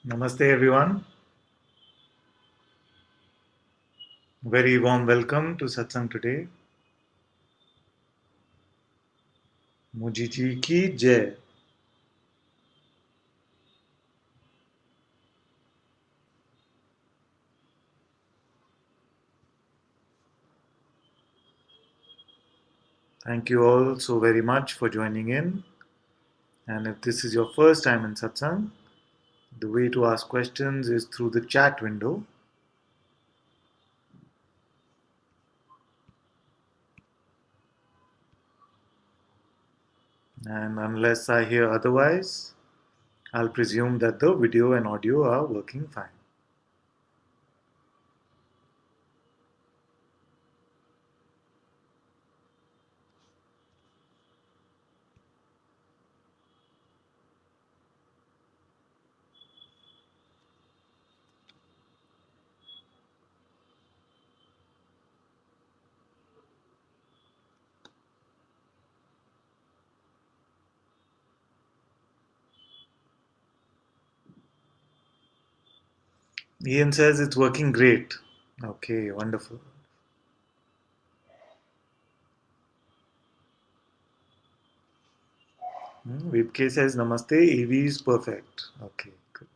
Namaste, everyone. Very warm welcome to Satsang today. Mujiji ki jai. Thank you all so very much for joining in. And if this is your first time in Satsang, the way to ask questions is through the chat window. And unless I hear otherwise, I'll presume that the video and audio are working fine. Ian says it's working great. Okay, wonderful. Vipk says Namaste, EV is perfect. Okay, good.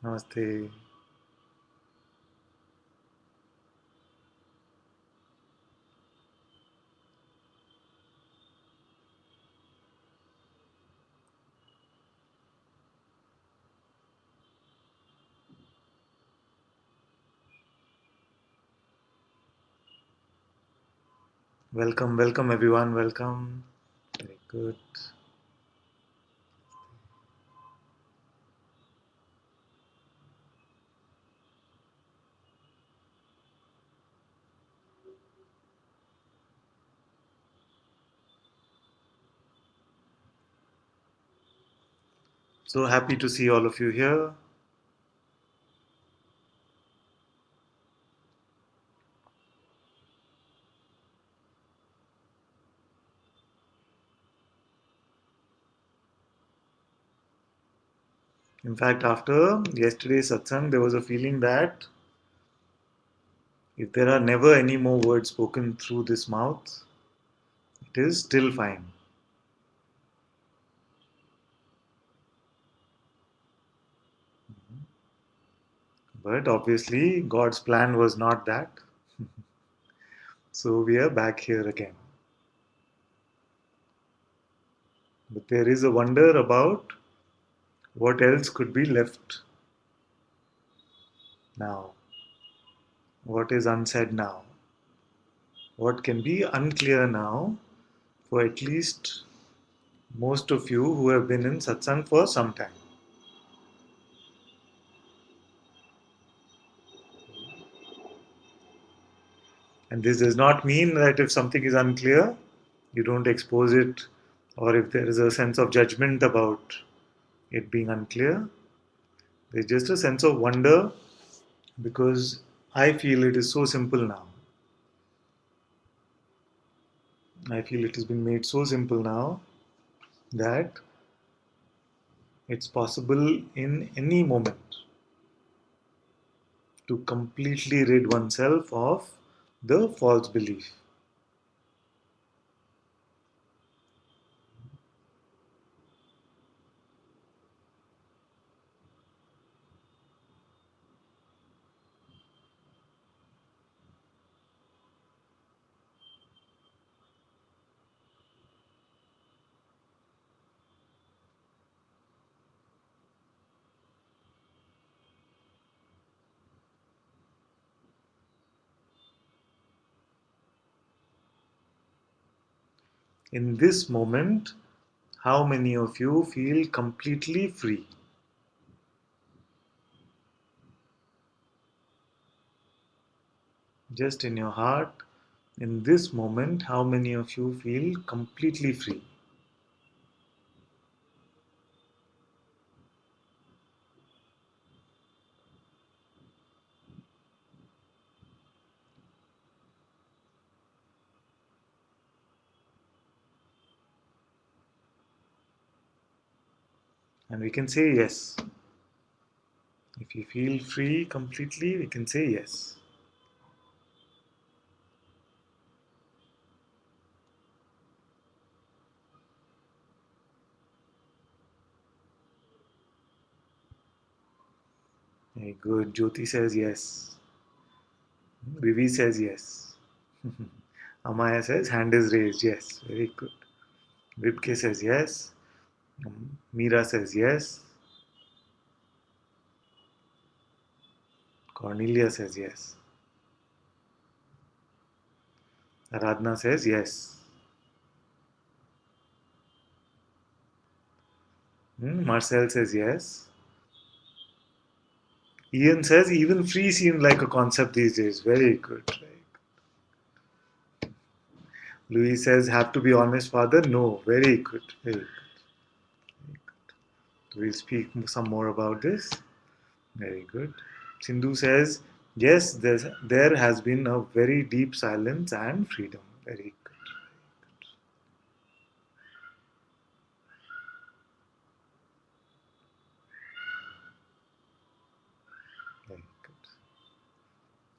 Namaste. Welcome, welcome everyone, welcome. Very good. So happy to see all of you here. In fact, after yesterday's satsang, there was a feeling that if there are never any more words spoken through this mouth, it is still fine. But obviously, God's plan was not that. So we are back here again. But there is a wonder about what else could be left now. What is unsaid now? What can be unclear now for at least most of you who have been in satsang for some time? And this does not mean that if something is unclear, you don't expose it, or if there is a sense of judgment about it being unclear. There's just a sense of wonder because I feel it is so simple now. I feel it has been made so simple now that it's possible in any moment to completely rid oneself of the false belief. In this moment, how many of you feel completely free? Just in your heart, in this moment, how many of you feel completely free? And we can say yes. If you feel free completely, we can say yes. Very good. Jyoti says yes. Vivi says yes. Amaya says hand is raised. Yes, very good. Vipke says yes. Meera says yes. Cornelia says yes. Aradhna says yes. Marcel says yes. Ian says even free seems like a concept these days. Very good. Louis says have to be honest, father. No. Very good. Very good. We'll speak some more about this. Very good. Sindhu says, yes, there has been a very deep silence and freedom. Very good. Very good.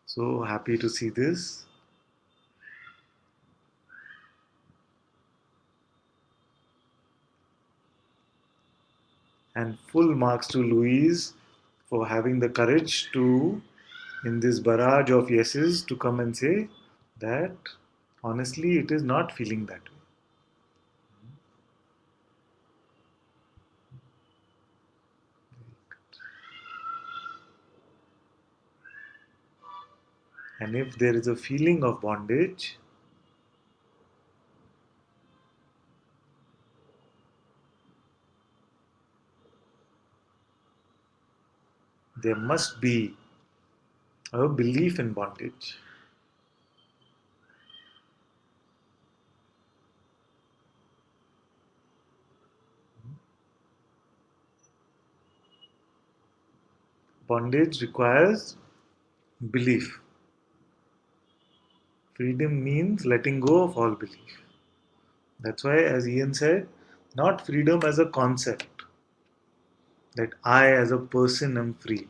So happy to see this. And full marks to Louise for having the courage to, in this barrage of yeses, to come and say that honestly it is not feeling that way. And if there is a feeling of bondage, there must be a belief in bondage. Bondage requires belief. Freedom means letting go of all belief. That's why, as Ian said, not freedom as a concept, that I as a person am free.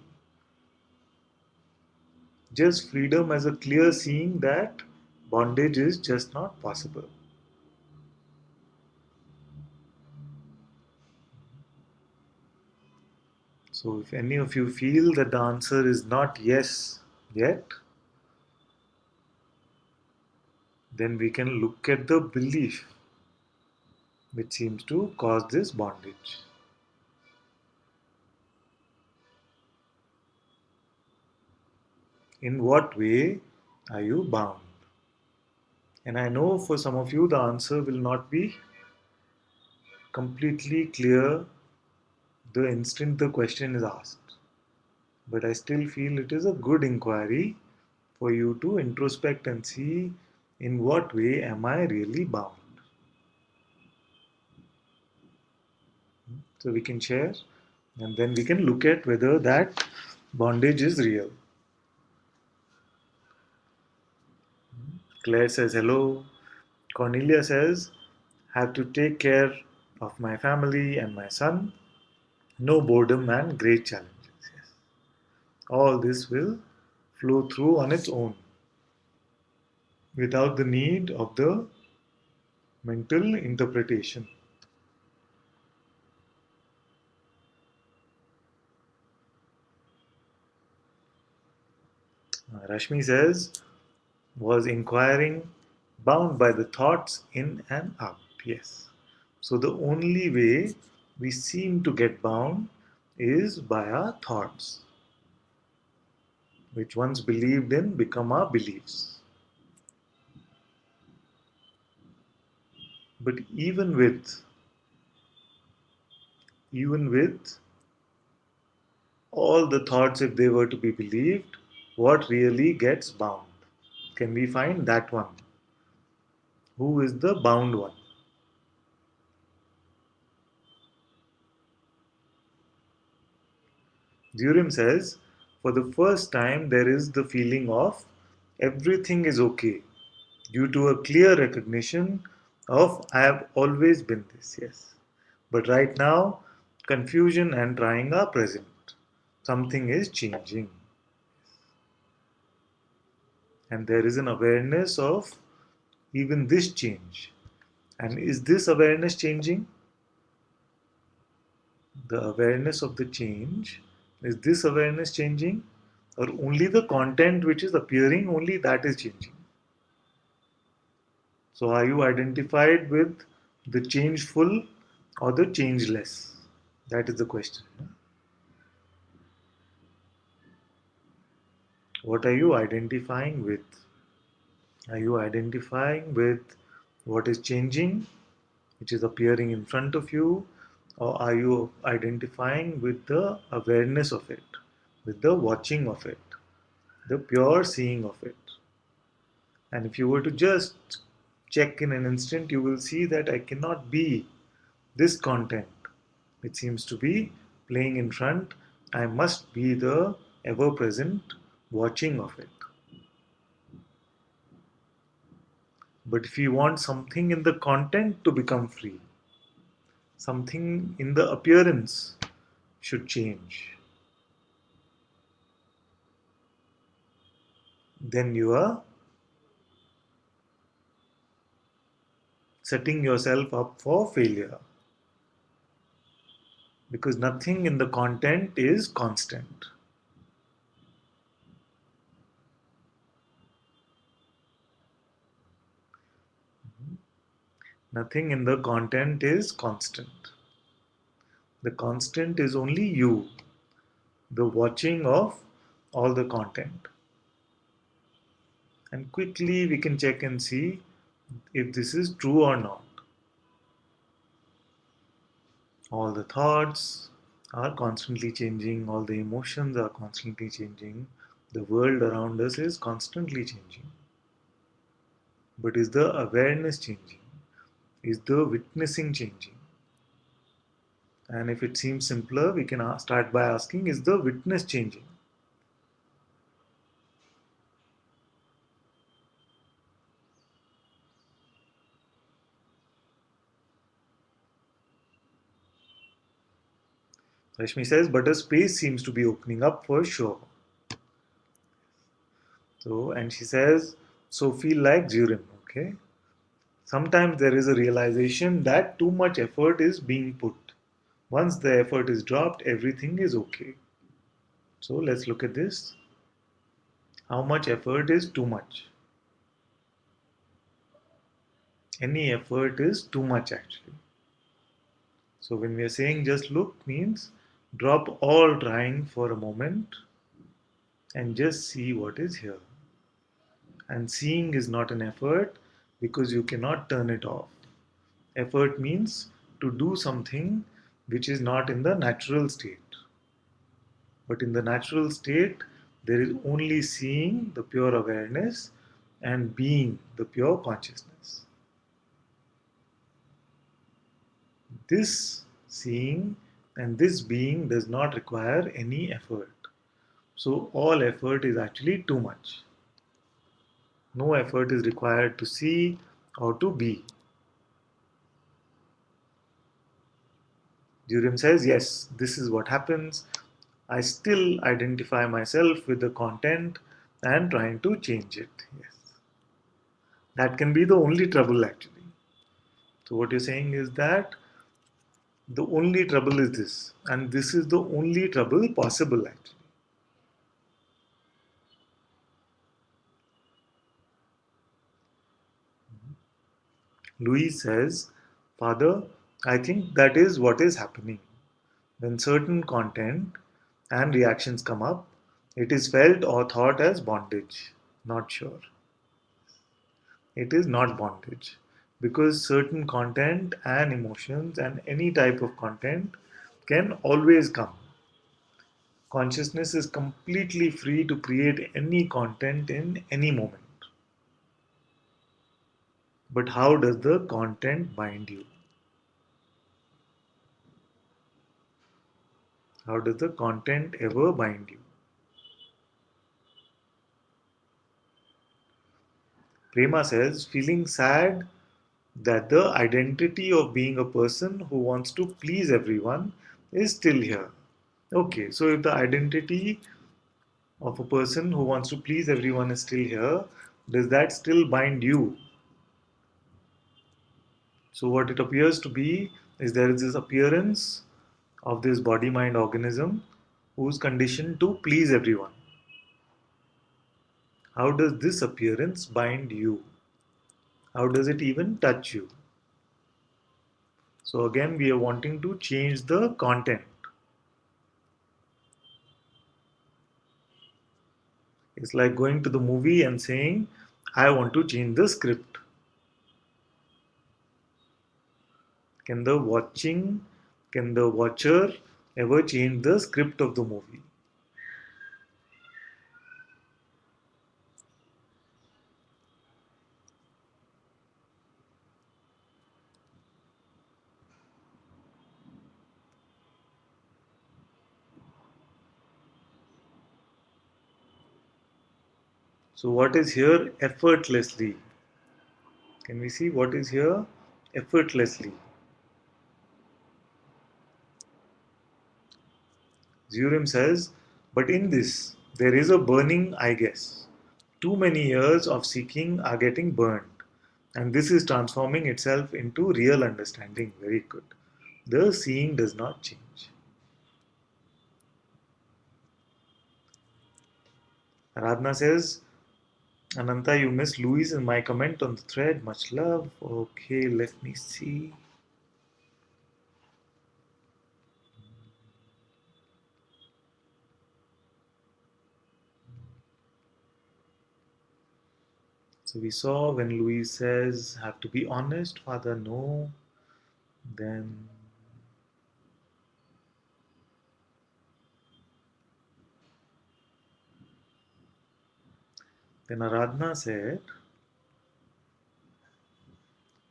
Just freedom as a clear seeing that bondage is just not possible. So, if any of you feel that the answer is not yes yet, then we can look at the belief which seems to cause this bondage. In what way are you bound? And I know for some of you the answer will not be completely clear the instant the question is asked. But I still feel it is a good inquiry for you to introspect and see in what way am I really bound. So we can share and then we can look at whether that bondage is real. Claire says hello. Cornelia says, have to take care of my family and my son. No boredom and great challenges. Yes. All this will flow through on its own without the need of the mental interpretation. Rashmi says, was inquiring, bound by the thoughts in and out. Yes. So the only way we seem to get bound is by our thoughts, which once believed in become our beliefs. But even with all the thoughts, if they were to be believed, what really gets bound? Can we find that one? Who is the bound one? Durim says, for the first time, there is the feeling of everything is okay due to a clear recognition of I have always been this, yes. But right now, Confusion and trying are present. Something is changing. And there is an awareness of even this change. And is this awareness changing? The awareness of the change, is this awareness changing? Or only the content which is appearing, only that is changing? So are you identified with the changeful or the changeless? That is the question. What are you identifying with? Are you identifying with what is changing, which is appearing in front of you, or are you identifying with the awareness of it, with the watching of it, the pure seeing of it? And if you were to just check in an instant, you will see that I cannot be this content. It seems to be playing in front. I must be the ever present watching of it. But if you want something in the content to become free, something in the appearance should change, then you are setting yourself up for failure, because nothing in the content is constant. Nothing in the content is constant. The constant is only you, the watching of all the content. And quickly we can check and see if this is true or not. All the thoughts are constantly changing, all the emotions are constantly changing, the world around us is constantly changing. But is the awareness changing? Is the witnessing changing? And if it seems simpler, we can start by asking, is the witness changing? Rashmi says, but a space seems to be opening up for sure. So, and she says, so feel like Jurim, okay? Sometimes there is a realization that too much effort is being put. Once the effort is dropped, everything is okay. So let's look at this. How much effort is too much? Any effort is too much actually. So when we are saying just look means drop all trying for a moment and just see what is here. And seeing is not an effort because you cannot turn it off. Effort means to do something which is not in the natural state. But in the natural state, there is only seeing, the pure awareness, and being, the pure consciousness. This seeing and this being does not require any effort. So, all effort is actually too much. No effort is required to see or to be. Durham says, yes, this is what happens. I still identify myself with the content and trying to change it. Yes. That can be the only trouble actually. So, what you're saying is that the only trouble is this, and this is the only trouble possible actually. Louis says, Father, I think that is what is happening. When certain content and reactions come up, it is felt or thought as bondage. Not sure. It is not bondage because certain content and emotions and any type of content can always come. Consciousness is completely free to create any content in any moment. But how does the content bind you? How does the content ever bind you? Prema says, feeling sad that the identity of being a person who wants to please everyone is still here. Okay, so if the identity of a person who wants to please everyone is still here, does that still bind you? So, what it appears to be is there is this appearance of this body mind organism who's conditioned to please everyone. How does this appearance bind you? How does it even touch you? So, again, we are wanting to change the content. It's like going to the movie and saying, I want to change the script. Can the watching, can the watcher ever change the script of the movie? So, what is here effortlessly? Can we see what is here effortlessly? Zurim says, but in this, there is a burning, I guess. Too many years of seeking are getting burned, and this is transforming itself into real understanding. Very good. The seeing does not change. Aradhana says, Ananta, you missed Louise in my comment on the thread. Much love. Okay, let me see. So we saw when Louise says, have to be honest, Father, no. Then Aradhana said,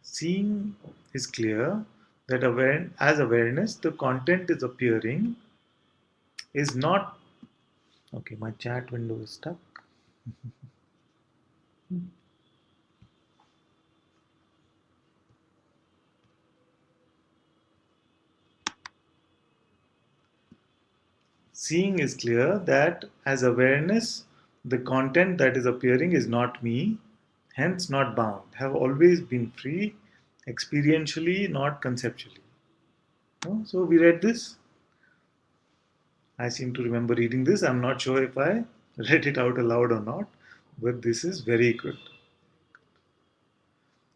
seeing is clear that as awareness, the content is appearing is not. Okay, my chat window is stuck. Seeing is clear that as awareness, the content that is appearing is not me, hence not bound, have always been free, experientially, not conceptually. No? So we read this. I seem to remember reading this. I'm not sure if I read it out aloud or not, but this is very good.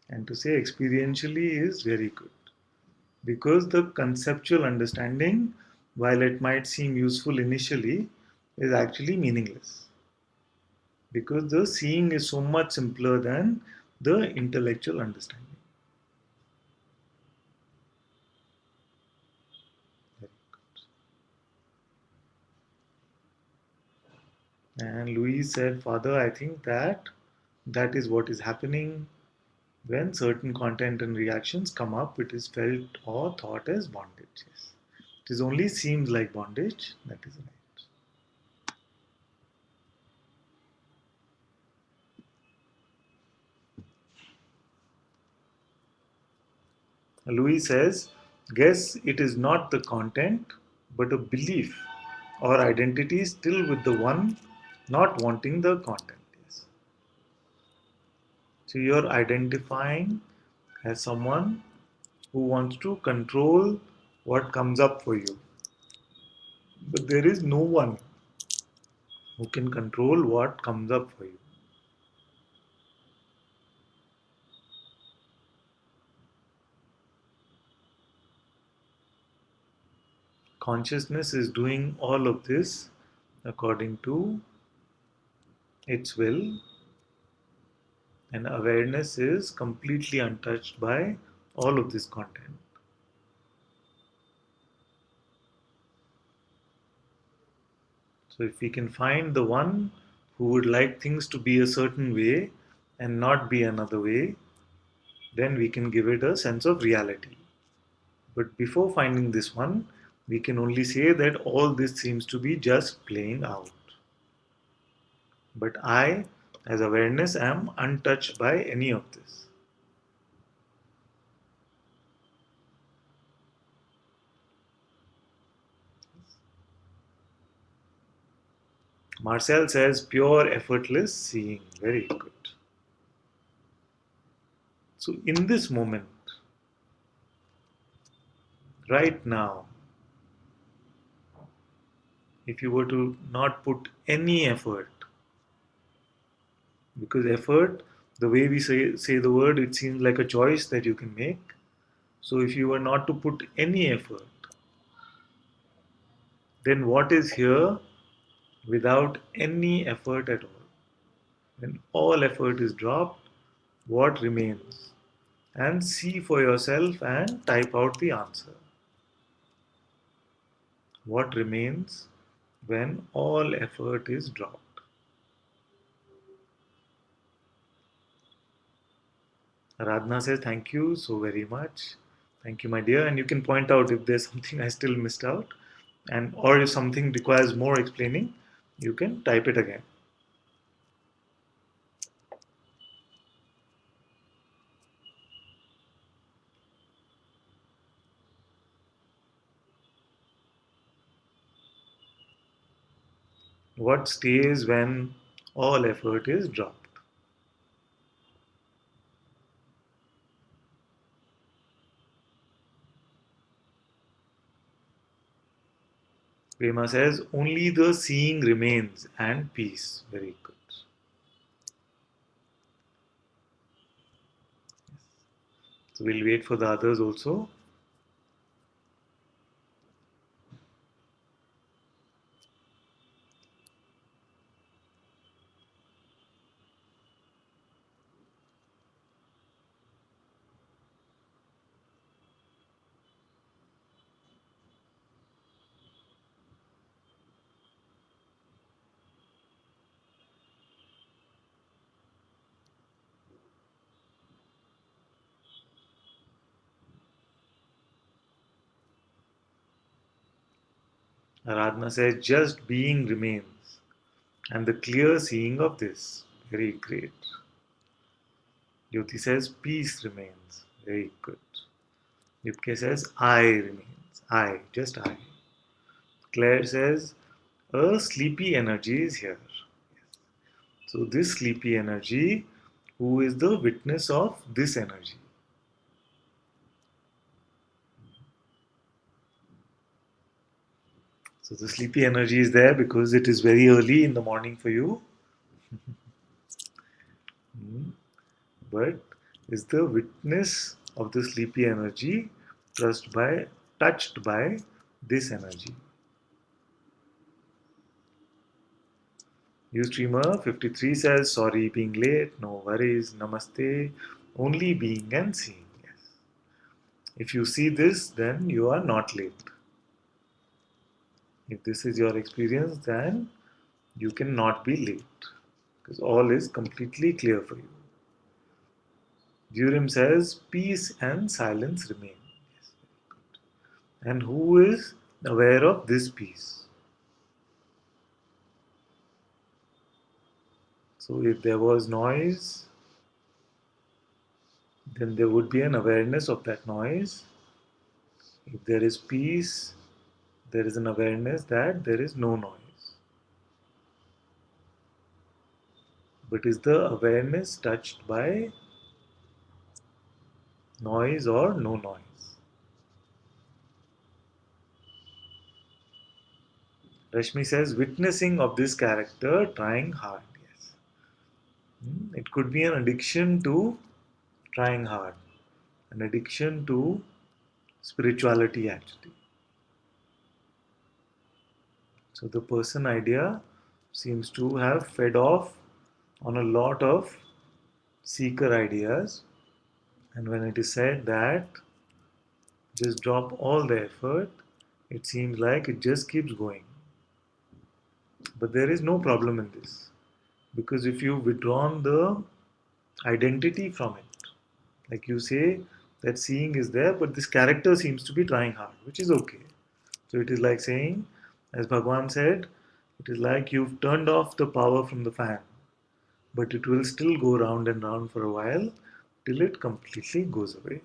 And to say experientially is very good because the conceptual understanding, while it might seem useful initially, is actually meaningless because the seeing is so much simpler than the intellectual understanding. And Louise said, Father, I think that is what is happening when certain content and reactions come up. It is felt or thought as bondage. Yes. It is only seems like bondage. That is right. Louis says, guess it is not the content, but a belief or identity still with the one not wanting the content. Yes. So you're identifying as someone who wants to control what comes up for you. But there is no one who can control what comes up for you. Consciousness is doing all of this according to its will, and awareness is completely untouched by all of this content. So, if we can find the one who would like things to be a certain way and not be another way, then we can give it a sense of reality. But before finding this one, we can only say that all this seems to be just playing out. But I, as awareness, am untouched by any of this. Marcel says pure effortless seeing. Very good. So, in this moment, right now, if you were to not put any effort, because effort, the way we say the word, it seems like a choice that you can make. So, if you were not to put any effort, then what is here without any effort at all? When all effort is dropped, what remains? And see for yourself and type out the answer. What remains when all effort is dropped? Aradhana says, thank you so very much. Thank you, my dear. And you can point out if there's something I still missed out, and or if something requires more explaining, you can type it again. What stays when all effort is dropped? Prema says, only the seeing remains and peace. Very good. So we'll wait for the others also. Aradhana says, just being remains and the clear seeing of this. Very great. Jyoti says, peace remains. Very good. Yupke says, I remains. I, just I. Claire says, a sleepy energy is here. So, this sleepy energy, who is the witness of this energy? So, the sleepy energy is there because it is very early in the morning for you. But is the witness of the sleepy energy touched by this energy? Ustreamer 53 says, sorry being late, no worries, namaste, only being and seeing. Yes. If you see this, then you are not late. If this is your experience, then you cannot be late because all is completely clear for you. Durim says, peace and silence remain. Yes. And who is aware of this peace? So, if there was noise, then there would be an awareness of that noise. If there is peace, there is an awareness that there is no noise. But is the awareness touched by noise or no noise? Rashmi says, witnessing of this character trying hard. Yes. It could be an addiction to trying hard, an addiction to spirituality actually. So the person idea seems to have fed off on a lot of seeker ideas. And when it is said that just drop all the effort, it seems like it just keeps going. But there is no problem in this because if you've withdrawn the identity from it, like you say that seeing is there, but this character seems to be trying hard, which is okay. So it is like saying, as Bhagwan said, it is like you've turned off the power from the fan, but it will still go round and round for a while till it completely goes away.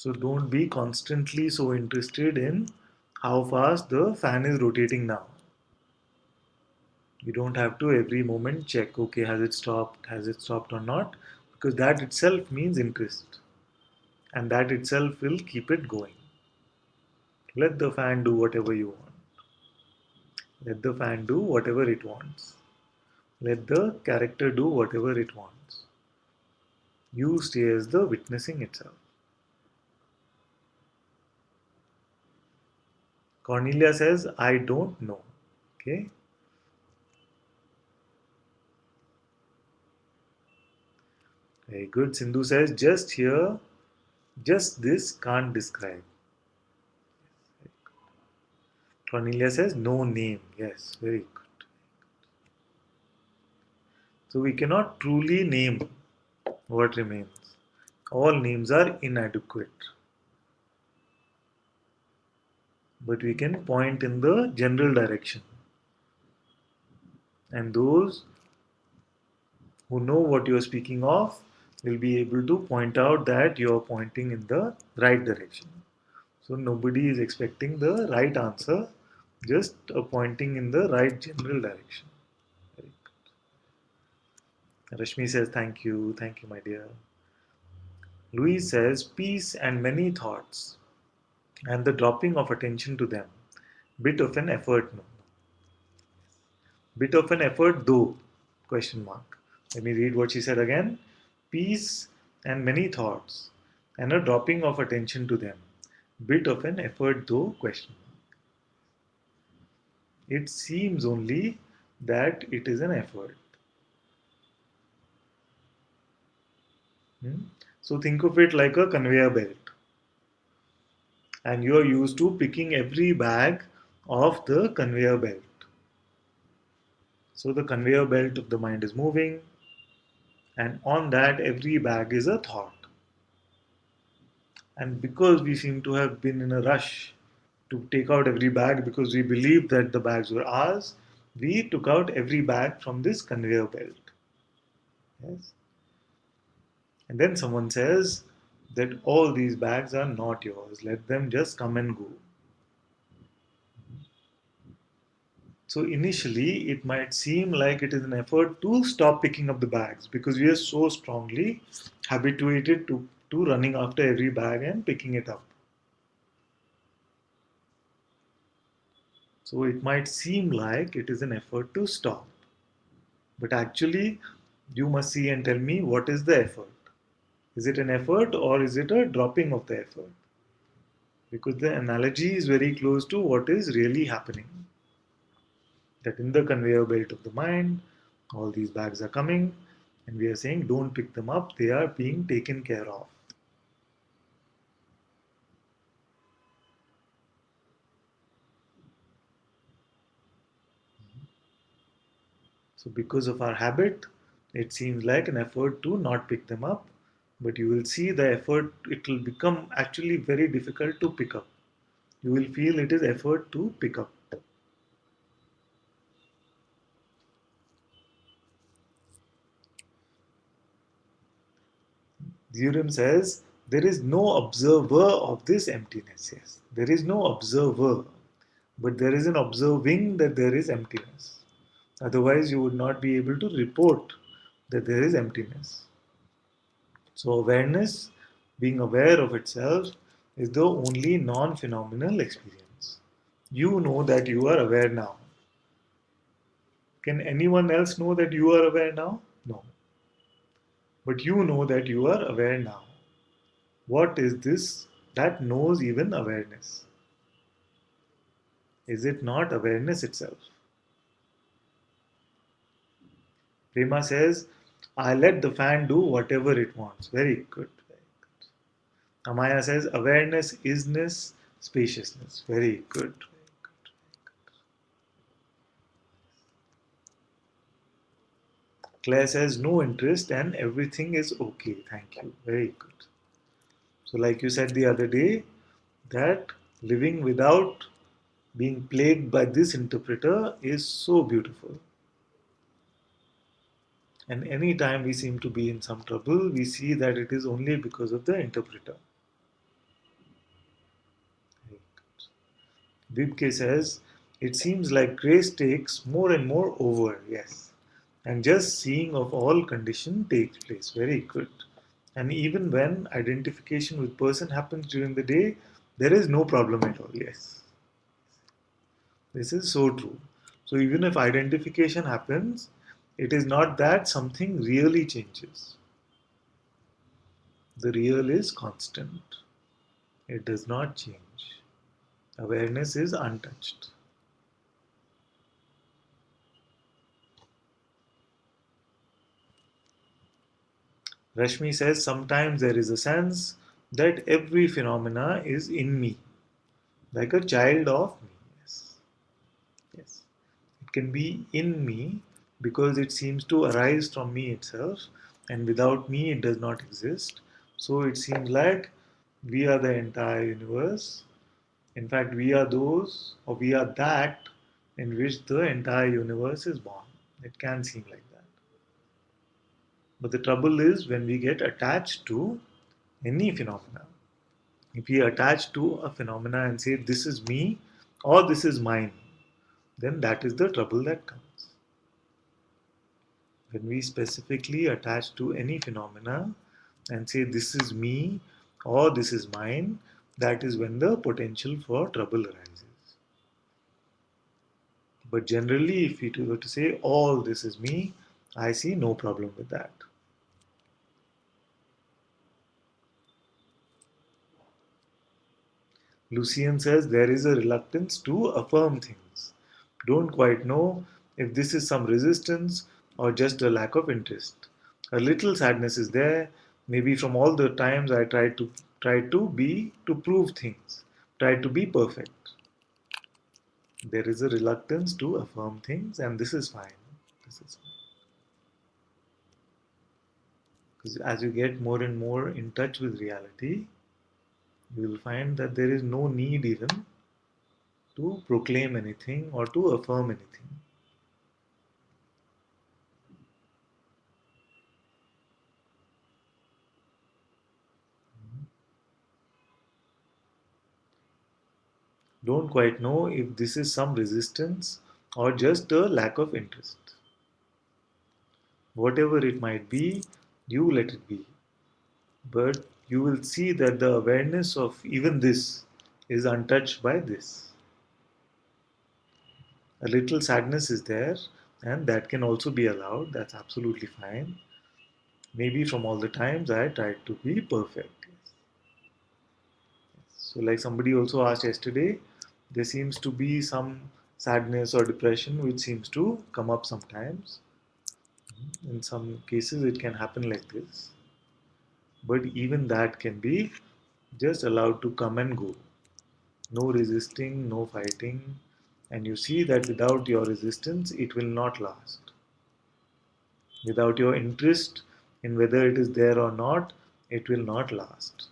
So don't be constantly so interested in how fast the fan is rotating now. You don't have to every moment check, okay, has it stopped or not, because that itself means interest, and that itself will keep it going. Let the fan do whatever you want. Let the fan do whatever it wants. Let the character do whatever it wants. You stay as the witnessing itself. Cornelia says, I don't know. Okay. Very good. Sindhu says, just here, just this can't describe. Cornelia says, no name. Yes, very good. So we cannot truly name what remains. All names are inadequate. But we can point in the general direction. And those who know what you are speaking of will be able to point out that you are pointing in the right direction. So nobody is expecting the right answer, just pointing in the right general direction. Rashmi says, thank you, my dear. Louise says, peace and many thoughts, and the dropping of attention to them. Bit of an effort, no. Bit of an effort, though? Question mark. Let me read what she said again. Peace and many thoughts, and a dropping of attention to them. Bit of an effort, though? Question mark. It seems only that it is an effort. Hmm? So think of it like a conveyor belt, and you are used to picking every bag off the conveyor belt. So the conveyor belt of the mind is moving, and on that, every bag is a thought. And because we seem to have been in a rush to take out every bag because we believed that the bags were ours, we took out every bag from this conveyor belt. Yes. And then someone says that all these bags are not yours, let them just come and go. So initially, it might seem like it is an effort to stop picking up the bags because we are so strongly habituated to running after every bag and picking it up. So it might seem like it is an effort to stop. But actually, you must see and tell me what is the effort. Is it an effort or is it a dropping of the effort? Because the analogy is very close to what is really happening. That in the conveyor belt of the mind, all these bags are coming, and we are saying, don't pick them up, they are being taken care of. So, because of our habit, it seems like an effort to not pick them up, but you will see the effort, it will become actually very difficult to pick up. You will feel it is effort to pick up. Theorem says there is no observer of this emptiness. Yes, there is no observer, but there is an observing that there is emptiness. Otherwise, you would not be able to report that there is emptiness. So, awareness, being aware of itself, is the only non phenomenal experience. You know that you are aware now. Can anyone else know that you are aware now? No. But you know that you are aware now. What is this that knows even awareness? Is it not awareness itself? Prema says, I let the fan do whatever it wants. Very good. Very good. Amaya says, awareness, isness, spaciousness. Very good. Very good. Claire says, no interest and everything is okay. Thank you. Very good. So, like you said the other day, that living without being plagued by this interpreter is so beautiful. And any time we seem to be in some trouble, we see that it is only because of the interpreter. Vibke says, it seems like grace takes more and more over, yes. And just seeing of all condition takes place. Very good. And even when identification with person happens during the day, there is no problem at all, yes. This is so true. So even if identification happens, it is not that something really changes. The real is constant. It does not change. Awareness is untouched. Rashmi says sometimes there is a sense that every phenomena is in me, like a child of me. Yes. Yes. It can be in me because it seems to arise from me itself, and without me it does not exist. So it seems like we are the entire universe. In fact, we are those, or we are that in which the entire universe is born. It can seem like that. But the trouble is when we get attached to any phenomena. If we attach to a phenomena and say this is me or this is mine, then that is the trouble that comes. When we specifically attach to any phenomena and say this is me or this is mine, that is when the potential for trouble arises. But generally, if we were to say all this is me, I see no problem with that. Lucian says there is a reluctance to affirm things. Don't quite know if this is some resistance or just a lack of interest. A little sadness is there, maybe from all the times I tried to prove things, tried to be perfect. There is a reluctance to affirm things, and this is fine. This is fine. Because as you get more and more in touch with reality, you will find that there is no need even to proclaim anything or to affirm anything. Don't quite know if this is some resistance or just a lack of interest. Whatever it might be, you let it be. But you will see that the awareness of even this is untouched by this. A little sadness is there, and that can also be allowed. That's absolutely fine. Maybe from all the times I tried to be perfect. So, like somebody also asked yesterday, there seems to be some sadness or depression which seems to come up sometimes. In some cases, it can happen like this, but even that can be just allowed to come and go. No resisting, no fighting, and you see that without your resistance, it will not last. Without your interest in whether it is there or not, it will not last.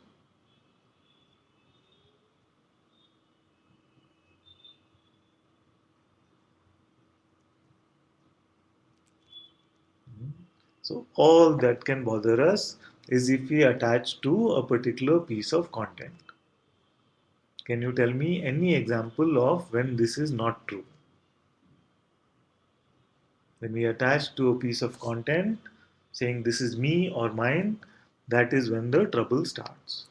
So, all that can bother us is if we attach to a particular piece of content. Can you tell me any example of when this is not true? When we attach to a piece of content saying this is me or mine, that is when the trouble starts.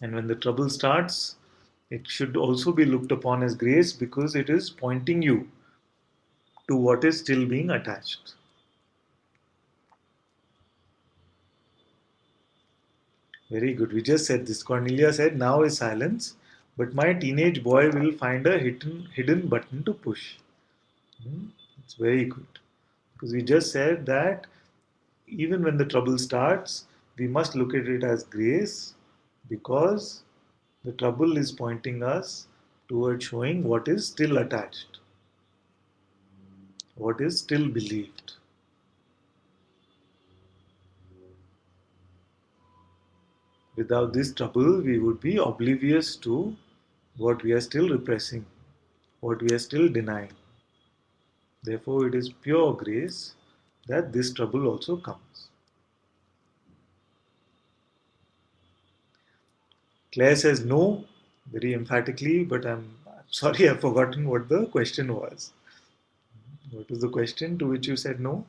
And when the trouble starts, it should also be looked upon as grace because it is pointing you to what is still being attached. Very good. We just said this. Cornelia said, now is silence, but my teenage boy will find a hidden button to push. Hmm? It's very good. Because we just said that even when the trouble starts, we must look at it as grace because the trouble is pointing us towards showing what is still attached, what is still believed. Without this trouble, we would be oblivious to what we are still repressing, what we are still denying. Therefore, it is pure grace that this trouble also comes. Claire says no very emphatically, but I'm sorry, I've forgotten what the question was. What was the question to which you said no?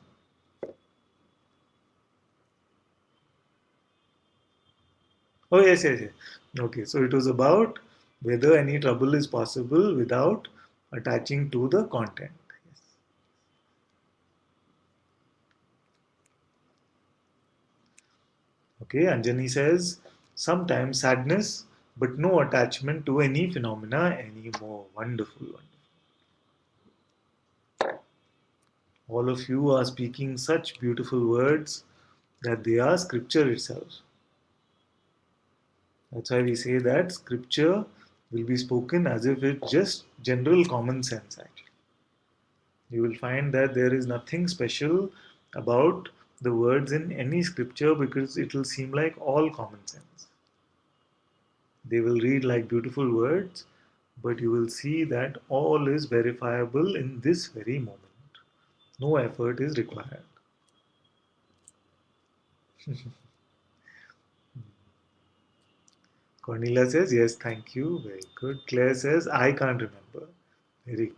Oh, yes, yes, yes. Okay, so it was about whether any trouble is possible without attaching to the content. Yes. Okay, Anjani says sometimes sadness, but no attachment to any phenomena anymore. Wonderful, wonderful. All of you are speaking such beautiful words that they are scripture itself. That's why we say that scripture will be spoken as if it's just general common sense, actually. You will find that there is nothing special about the words in any scripture because it will seem like all common sense. They will read like beautiful words, but you will see that all is verifiable in this very moment. No effort is required. Cornelia says, yes, thank you. Very good. Claire says, I can't remember. Very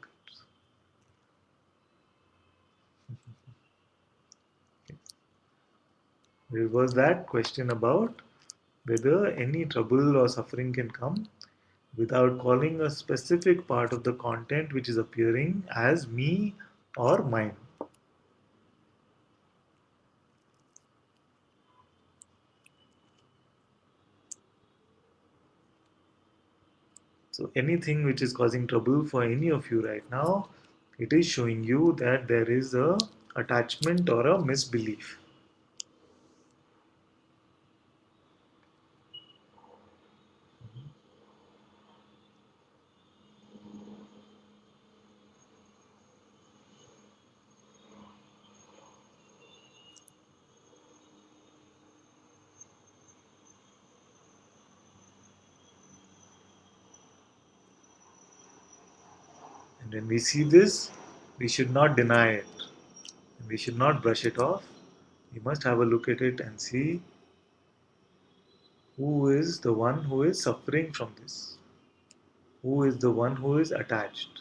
good. There was that question about whether any trouble or suffering can come without calling a specific part of the content which is appearing as me or mine. So anything which is causing trouble for any of you right now, it is showing you that there is a attachment or a misbelief. And when we see this, we should not deny it. We should not brush it off. We must have a look at it and see who is the one who is suffering from this. Who is the one who is attached?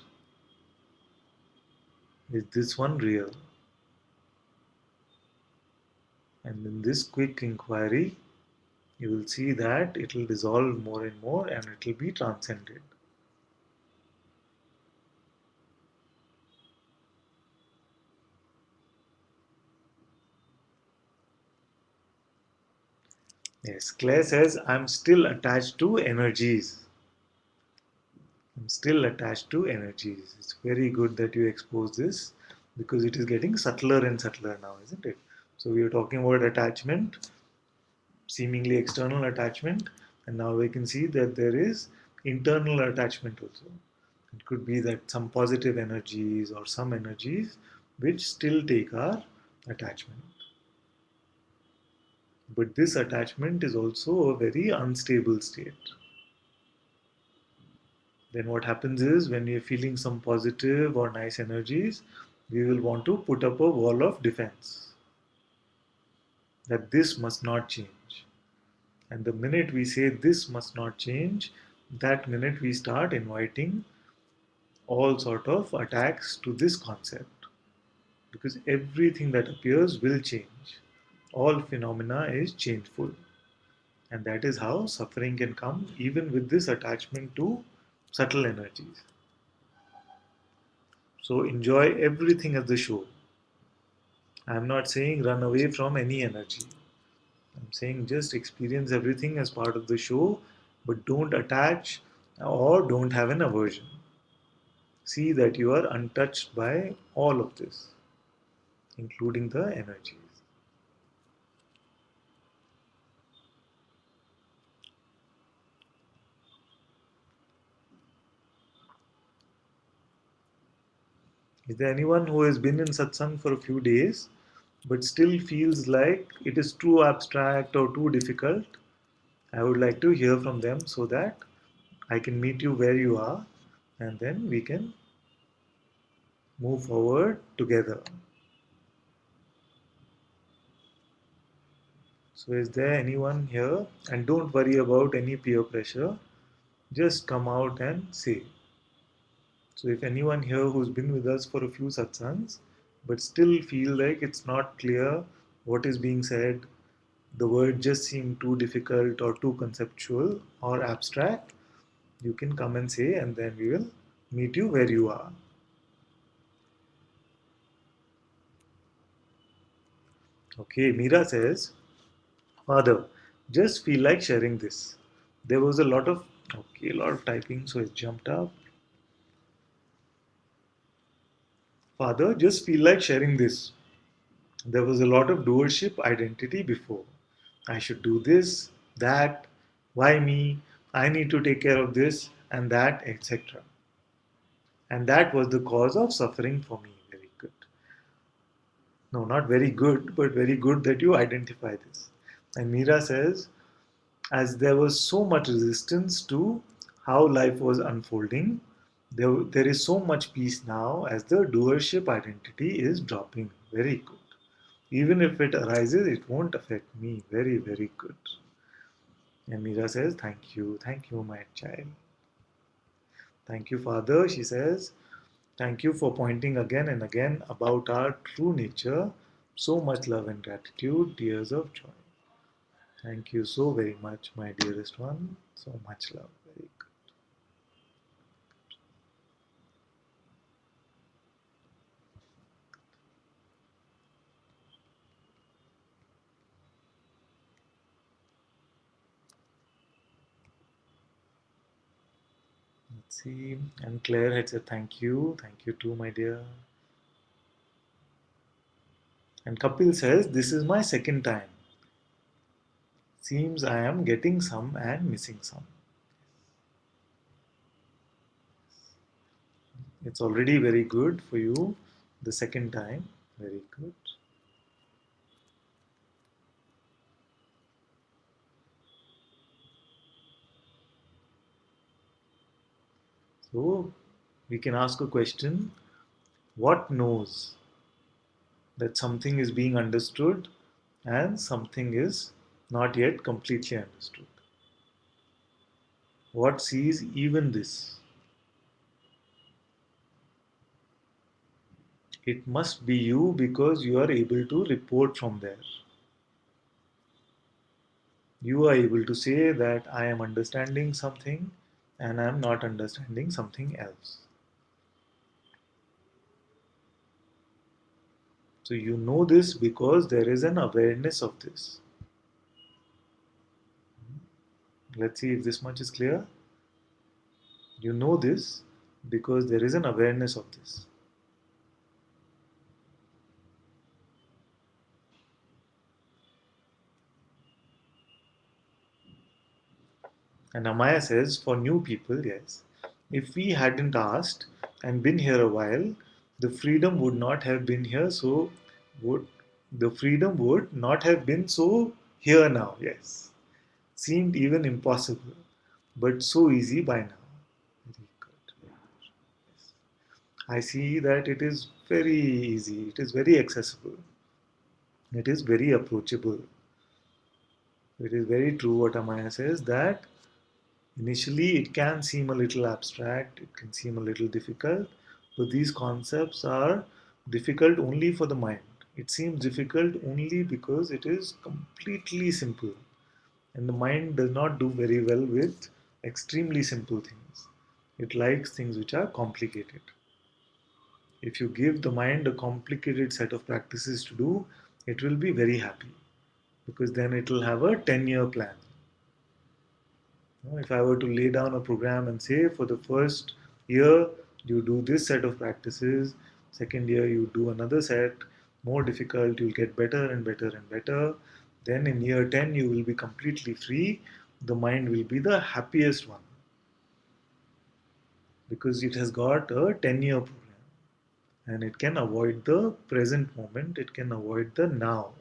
Is this one real? And in this quick inquiry, you will see that it will dissolve more and more and it will be transcended. Yes, Claire says, I'm still attached to energies. I'm still attached to energies. It's very good that you expose this because it is getting subtler and subtler now, isn't it? So we are talking about attachment, seemingly external attachment, and now we can see that there is internal attachment also. It could be that some positive energies or some energies which still take our attachment. But this attachment is also a very unstable state. Then what happens is when we are feeling some positive or nice energies, we will want to put up a wall of defense that this must not change. And the minute we say this must not change, that minute we start inviting all sort of attacks to this concept because everything that appears will change. All phenomena is changeful. And that is how suffering can come even with this attachment to subtle energies. So enjoy everything as the show. I'm not saying run away from any energy. I'm saying just experience everything as part of the show, but don't attach or don't have an aversion. See that you are untouched by all of this, including the energies. Is there anyone who has been in satsang for a few days but still feels like it is too abstract or too difficult? I would like to hear from them so that I can meet you where you are and then we can move forward together. So, is there anyone here? And don't worry about any peer pressure, just come out and say. So, if anyone here who's been with us for a few satsangs but still feel like it's not clear what is being said, the word just seem too difficult or too conceptual or abstract, you can come and say, and then we will meet you where you are. Okay, Meera says, Father, just feel like sharing this. There was a lot of typing, so it jumped up. Father, just feel like sharing this. There was a lot of doership identity before. I should do this, that, why me, I need to take care of this and that, etc. And that was the cause of suffering for me. Very good. No, not very good, but very good that you identify this. And Meera says, as there was so much resistance to how life was unfolding, there is so much peace now as the doership identity is dropping. Very good. Even if it arises, it won't affect me. Very, very good. And Meera says, thank you, my child. Thank you, Father. She says, thank you for pointing again and again about our true nature. So much love and gratitude, tears of joy. Thank you so very much, my dearest one. So much love. Very good. Let's see. And Claire had said, thank you. Thank you too, my dear. And Kapil says, this is my second time. Seems I am getting some and missing some. It's already very good for you the second time. Very good. So we can ask a question. What knows that something is being understood and something is not yet completely understood? What sees even this? It must be you because you are able to report from there. You are able to say that I am understanding something and I am not understanding something else. So you know this because there is an awareness of this. Let's see if this much is clear. You know this because there is an awareness of this. And Amaya says, for new people, yes, if we hadn't asked and been here a while, the freedom would not have been here. So, would the freedom would not have been so here now? Yes, seemed even impossible, but so easy by now. Very good. Yes. I see that it is very easy. It is very accessible. It is very approachable. It is very true what Amaya says that initially, it can seem a little abstract, it can seem a little difficult, but these concepts are difficult only for the mind. It seems difficult only because it is completely simple, and the mind does not do very well with extremely simple things. It likes things which are complicated. If you give the mind a complicated set of practices to do, it will be very happy because then it will have a 10-year plan. If I were to lay down a program and say for the first year you do this set of practices, second year you do another set, more difficult, you'll get better and better and better. Then in year 10 you will be completely free. The mind will be the happiest one because it has got a 10-year program and it can avoid the present moment, it can avoid the now.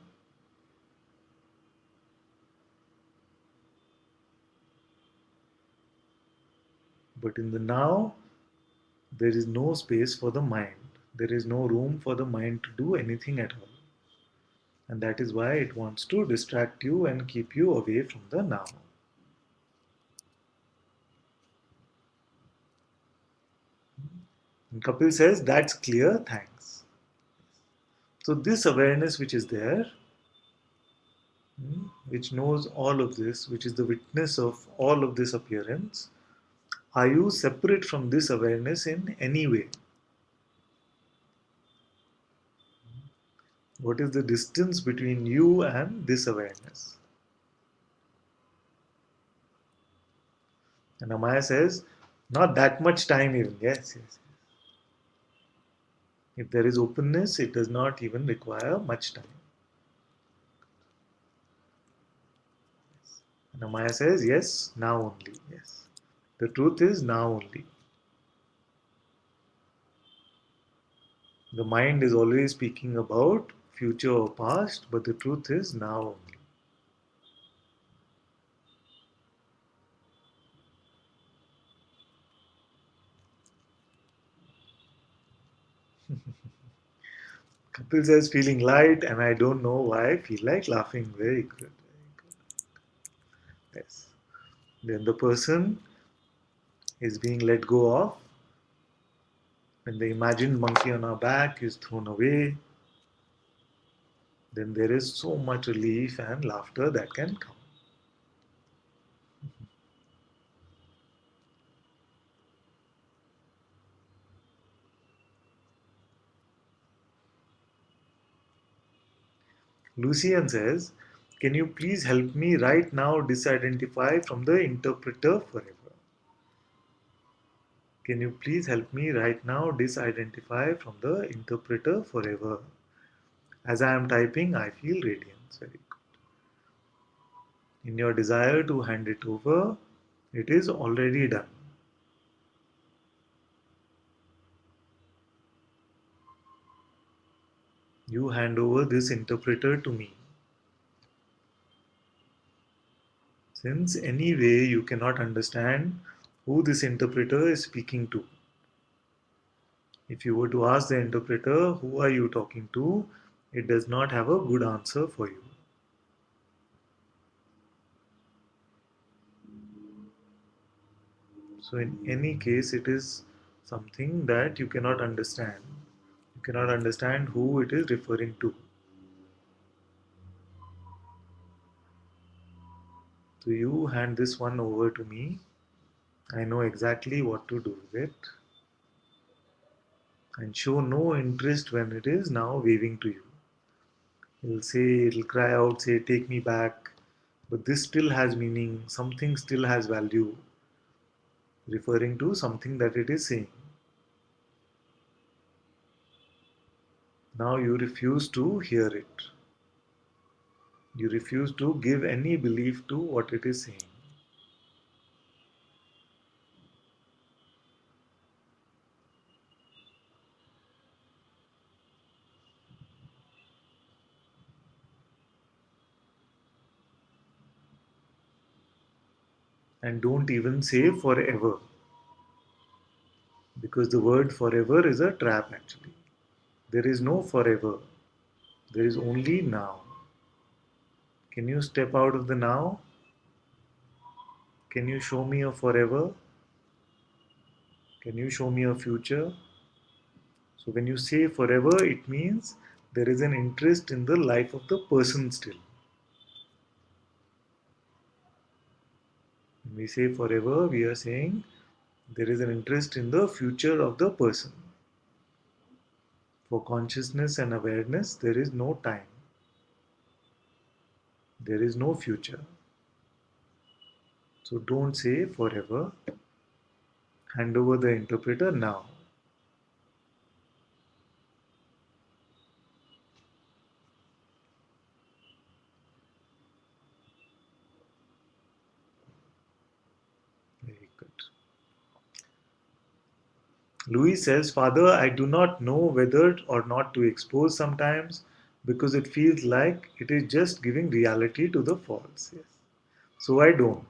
But in the now, there is no space for the mind. There is no room for the mind to do anything at all. And that is why it wants to distract you and keep you away from the now. And Kapil says, that's clear, thanks. So, this awareness which is there, which knows all of this, which is the witness of all of this appearance, are you separate from this awareness in any way? What is the distance between you and this awareness? And Amaya says, not that much time even. Yes, yes. If there is openness, it does not even require much time. And Amaya says, yes, now only. Yes. The truth is now only. The mind is always speaking about future or past, but the truth is now only. Kapil says, feeling light, and I don't know why I feel like laughing. Very good. Very good. Yes. Then the person is being let go of. When the imagined monkey on our back is thrown away, then there is so much relief and laughter that can come. Lucian says, can you please help me right now disidentify from the interpreter forever? Can you please help me right now disidentify from the interpreter forever? As I am typing, I feel radiance. Very good. In your desire to hand it over, it is already done. You hand over this interpreter to me. Since anyway you cannot understand who this interpreter is speaking to. If you were to ask the interpreter, who are you talking to? It does not have a good answer for you. So, in any case, it is something that you cannot understand. You cannot understand who it is referring to. So, you hand this one over to me. I know exactly what to do with it. And show no interest when it is now waving to you. It'll cry out, say, take me back. But this still has meaning. Something still has value, referring to something that it is saying. Now you refuse to hear it. You refuse to give any belief to what it is saying. And don't even say forever, because the word forever is a trap actually. There is no forever, there is only now. Can you step out of the now? Can you show me a forever? Can you show me a future? So when you say forever, it means there is an interest in the life of the person still. When we say forever, we are saying there is an interest in the future of the person. For consciousness and awareness, there is no time. There is no future. So don't say forever. Hand over the interpreter now. Very good. Louis says, Father, I do not know whether or not to expose sometimes because it feels like it is just giving reality to the false. Yes. So I don't.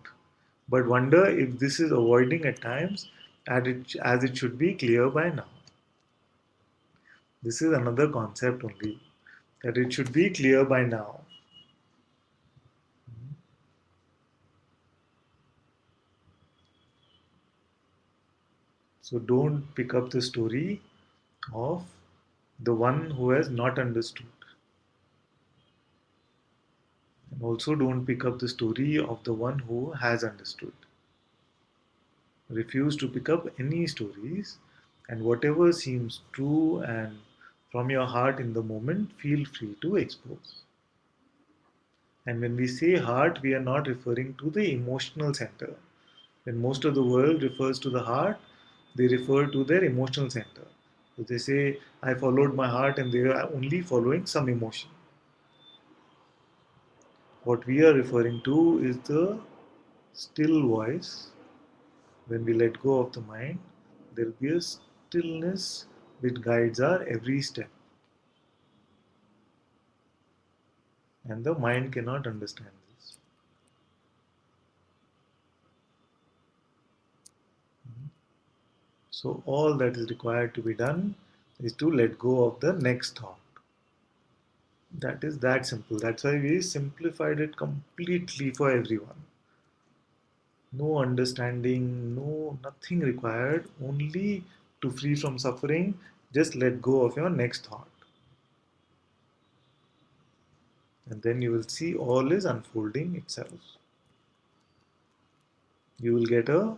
But wonder if this is avoiding at times as it should be clear by now. This is another concept only, that it should be clear by now. So don't pick up the story of the one who has not understood. And also don't pick up the story of the one who has understood. Refuse to pick up any stories, and whatever seems true and from your heart in the moment, feel free to expose. And when we say heart, we are not referring to the emotional center. When most of the world refers to the heart, they refer to their emotional center. So they say, I followed my heart, and they are only following some emotion. What we are referring to is the still voice. When we let go of the mind, there will be a stillness which guides our every step. And the mind cannot understand this. So, all that is required to be done is to let go of the next thought. That is that simple. That's why we simplified it completely for everyone. No understanding, no nothing required, only to free from suffering, just let go of your next thought. And then you will see all is unfolding itself. You will get a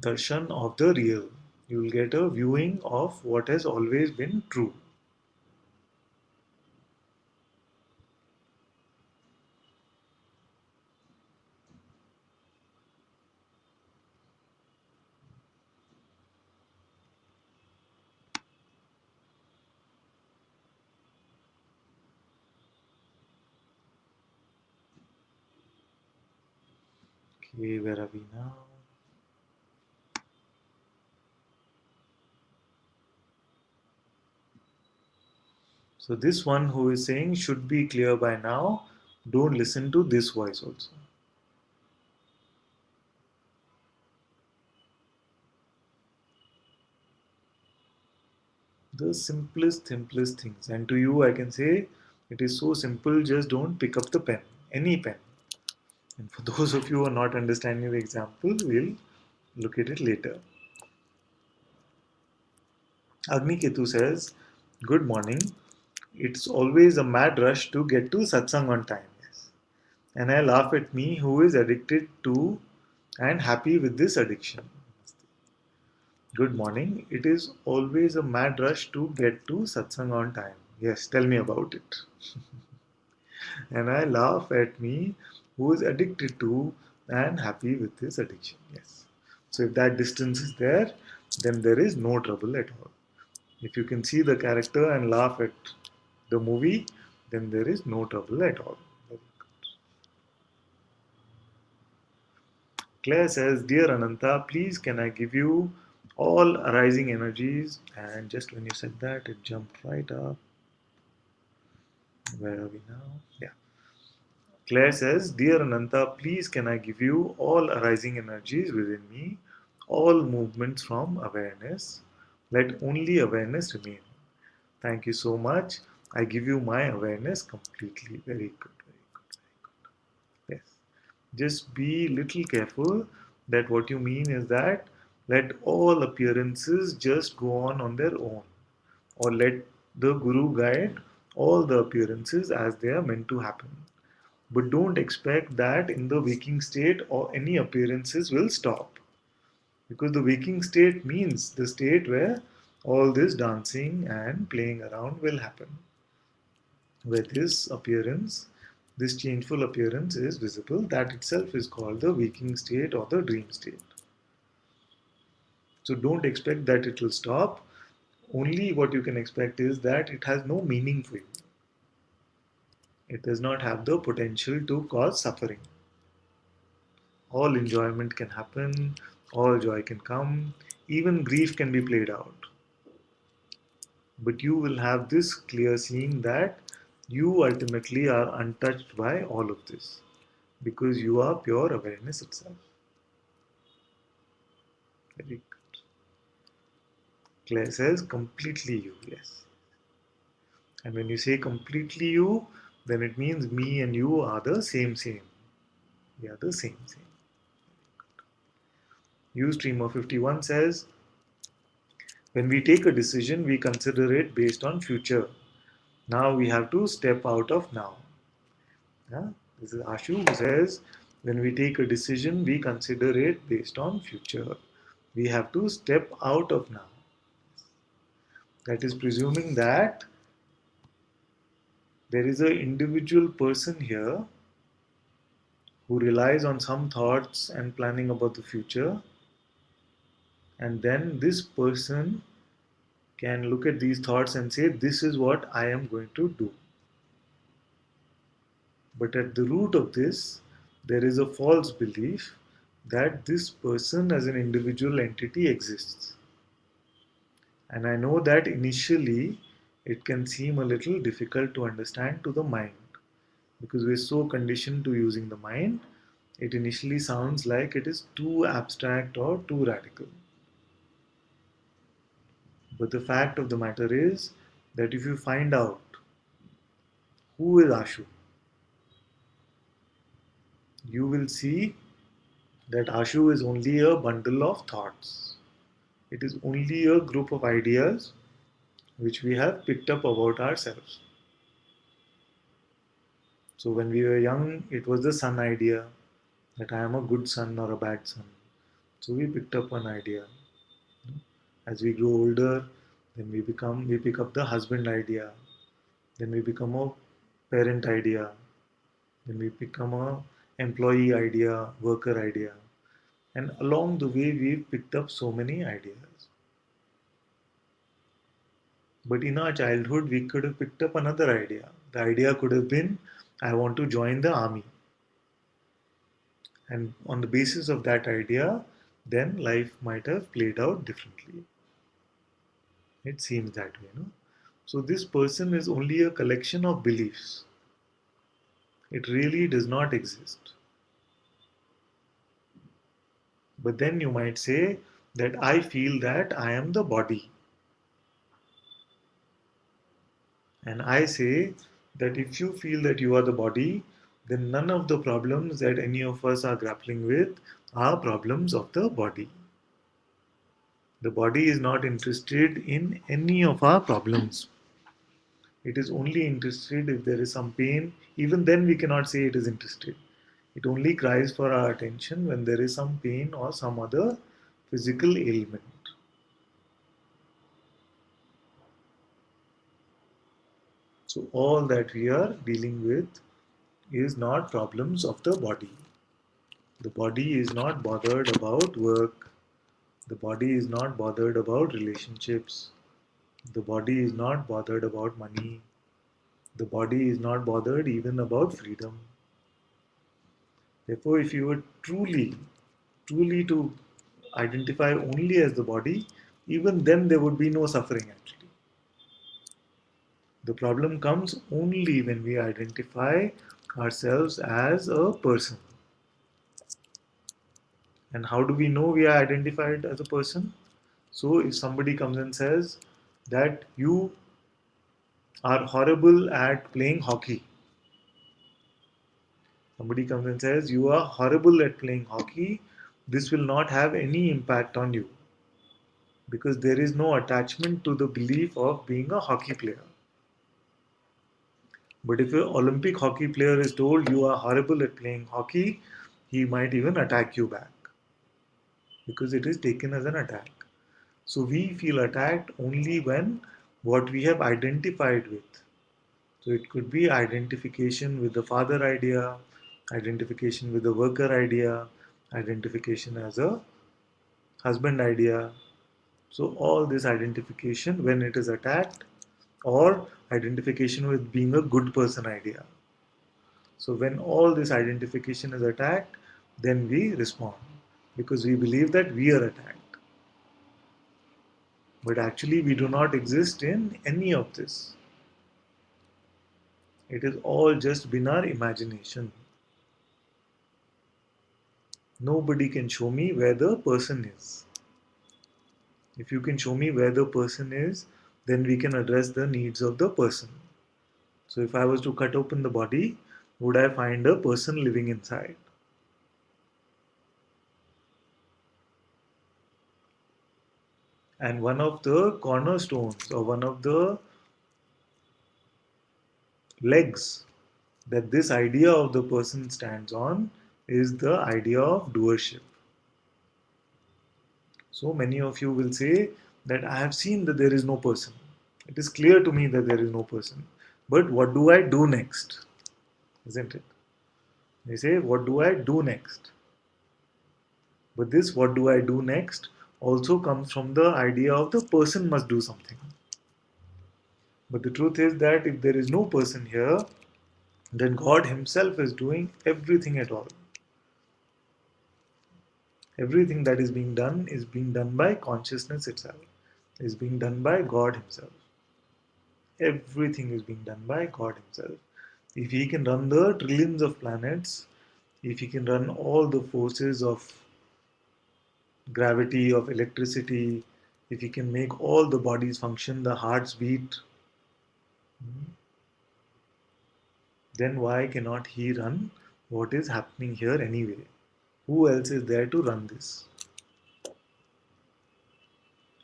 darshan of the real. You will get a viewing of what has always been true. Okay, where are we now? So this one who is saying should be clear by now, don't listen to this voice also. The simplest things. And to you, I can say it is so simple, just don't pick up the pen, any pen. And for those of you who are not understanding the example, we'll look at it later. Agni Ketu says, good morning. It's always a mad rush to get to satsang on time. Yes. And I laugh at me who is addicted to and happy with this addiction. Good morning. It is always a mad rush to get to satsang on time. Yes, tell me about it. And I laugh at me who is addicted to and happy with this addiction. Yes. So if that distance is there, then there is no trouble at all. If you can see the character and laugh at the movie, then there is no trouble at all. Claire says, Dear Ananta, please can I give you all arising energies? And just when you said that, it jumped right up. Where are we now? Yeah. Claire says, Dear Ananta, please can I give you all arising energies within me, all movements from awareness. Let only awareness remain. Thank you so much. I give you my awareness completely. Very good, very good, very good. Yes. Just be little careful that what you mean is that let all appearances just go on their own, or let the Guru guide all the appearances as they are meant to happen. But don't expect that in the waking state or any appearances will stop. Because the waking state means the state where all this dancing and playing around will happen. Where this appearance, this changeful appearance is visible, that itself is called the waking state or the dream state. So don't expect that it will stop. Only what you can expect is that it has no meaning for you. It does not have the potential to cause suffering. All enjoyment can happen, all joy can come, even grief can be played out. But you will have this clear seeing that you ultimately are untouched by all of this because you are pure awareness itself. Very good. Claire says completely you, yes. And when you say completely you, then it means me and you are the same. We are the same. Ustreamer 51 says, when we take a decision, we consider it based on future. Now we have to step out of now. Yeah? This is Ashu who says, when we take a decision, we consider it based on future. We have to step out of now. That is presuming that there is an individual person here who relies on some thoughts and planning about the future, and then this person can look at these thoughts and say, this is what I am going to do. But at the root of this, there is a false belief that this person as an individual entity exists. And I know that initially it can seem a little difficult to understand to the mind because we're so conditioned to using the mind. It initially sounds like it is too abstract or too radical. But the fact of the matter is that if you find out who is Ashu, you will see that Ashu is only a bundle of thoughts. It is only a group of ideas which we have picked up about ourselves. So when we were young, it was the son idea that I am a good son or a bad son. So we picked up one idea. As we grow older, then we pick up the husband idea. Then we become a parent idea. Then we become a employee idea, worker idea. And along the way, we've picked up so many ideas. But in our childhood, we could have picked up another idea. The idea could have been, I want to join the army. And on the basis of that idea, then life might have played out differently. It seems that way, no? So this person is only a collection of beliefs. It really does not exist. But then you might say that I feel that I am the body. And I say that if you feel that you are the body, then none of the problems that any of us are grappling with are problems of the body. The body is not interested in any of our problems. It is only interested if there is some pain. Even then, we cannot say it is interested. It only cries for our attention when there is some pain or some other physical ailment. So, all that we are dealing with is not problems of the body. The body is not bothered about work. The body is not bothered about relationships. The body is not bothered about money. The body is not bothered even about freedom. Therefore, if you were truly to identify only as the body, even then there would be no suffering actually. The problem comes only when we identify ourselves as a person. And how do we know we are identified as a person? So if somebody comes and says that you are horrible at playing hockey, somebody comes and says you are horrible at playing hockey, this will not have any impact on you because there is no attachment to the belief of being a hockey player. But if an Olympic hockey player is told you are horrible at playing hockey, he might even attack you back because it is taken as an attack. So we feel attacked only when what we have identified with. So it could be identification with the father idea, identification with the worker idea, identification as a husband idea. So all this identification when it is attacked or identification with being a good person idea. So when all this identification is attacked, then we respond because we believe that we are attacked. But actually we do not exist in any of this. It is all just been our imagination. Nobody can show me where the person is. If you can show me where the person is, then we can address the needs of the person. So if I was to cut open the body, would I find a person living inside? And one of the cornerstones or one of the legs that this idea of the person stands on is the idea of doership. So many of you will say that I have seen that there is no person. It is clear to me that there is no person. But what do I do next? Isn't it? They say, what do I do next? But this what do I do next also comes from the idea of the person must do something. But the truth is that if there is no person here, then God Himself is doing everything at all. Everything that is being done by consciousness itself, is being done by God Himself. Everything is being done by God Himself. If He can run the trillions of planets, if He can run all the forces of gravity, of electricity, if He can make all the bodies function, the hearts beat, then why cannot He run what is happening here anyway? Who else is there to run this?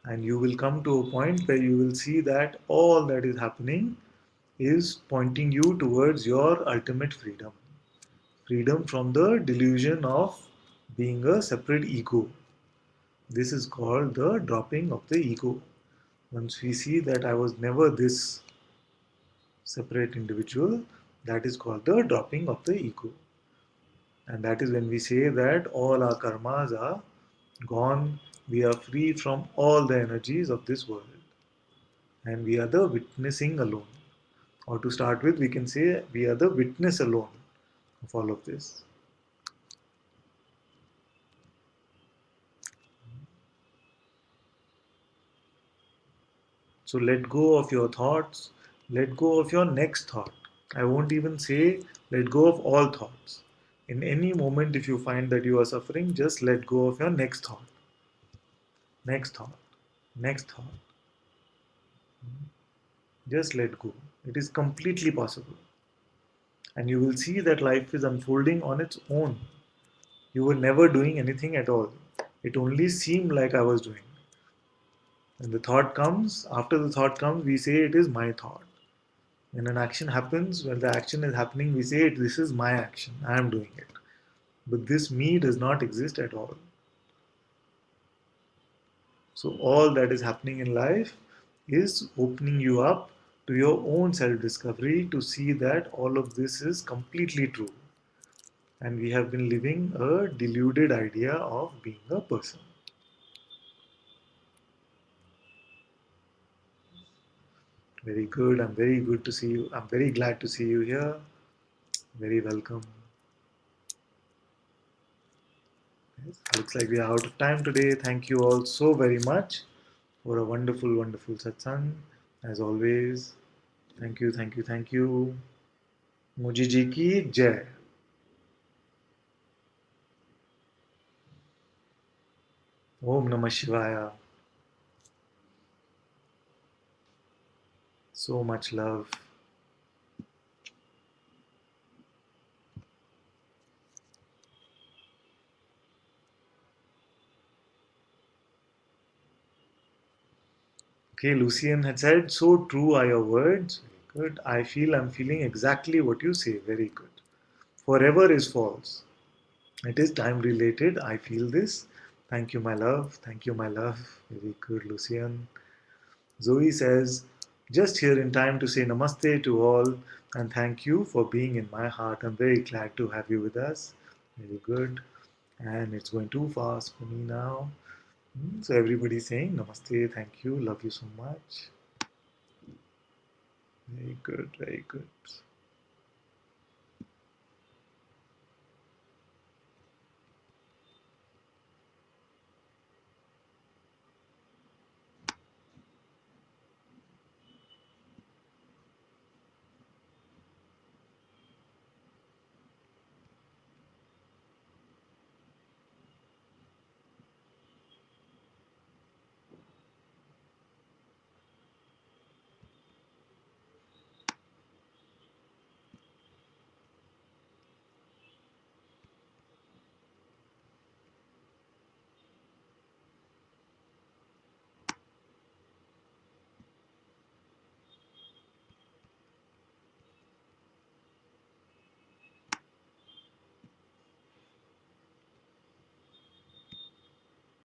And you will come to a point where you will see that all that is happening is pointing you towards your ultimate freedom. Freedom from the delusion of being a separate ego. This is called the dropping of the ego. Once we see that I was never this separate individual, that is called the dropping of the ego. And that is when we say that all our karmas are gone, we are free from all the energies of this world, and we are the witnessing alone. Or to start with, we can say we are the witness alone of all of this. So let go of your thoughts, let go of your next thought. I won't even say let go of all thoughts. In any moment, if you find that you are suffering, just let go of your next thought, next thought, next thought. Just let go. It is completely possible. And you will see that life is unfolding on its own. You were never doing anything at all. It only seemed like I was doing. When the thought comes, after the thought comes, we say it is my thought. When an action happens, when the action is happening, we say this is my action. I am doing it. But this me does not exist at all. So all that is happening in life is opening you up to your own self-discovery to see that all of this is completely true. And we have been living a deluded idea of being a person. Very good. I'm very good to see you. I'm very glad to see you here. Very welcome. Yes, looks like we are out of time today. Thank you all so very much for a wonderful, wonderful satsang. As always, thank you, thank you, thank you. Muji ji ki jai. Om Namah Shivaya. So much love. Okay, Lucian had said, so true are your words. Very good. I'm feeling exactly what you say. Very good. Forever is false. It is time related. I feel this. Thank you, my love. Thank you, my love. Very good, Lucian. Zoe says, just here in time to say namaste to all and thank you for being in my heart. I'm very glad to have you with us. Very good. And it's going too fast for me now. So everybody's saying namaste, thank you, love you so much. Very good, very good.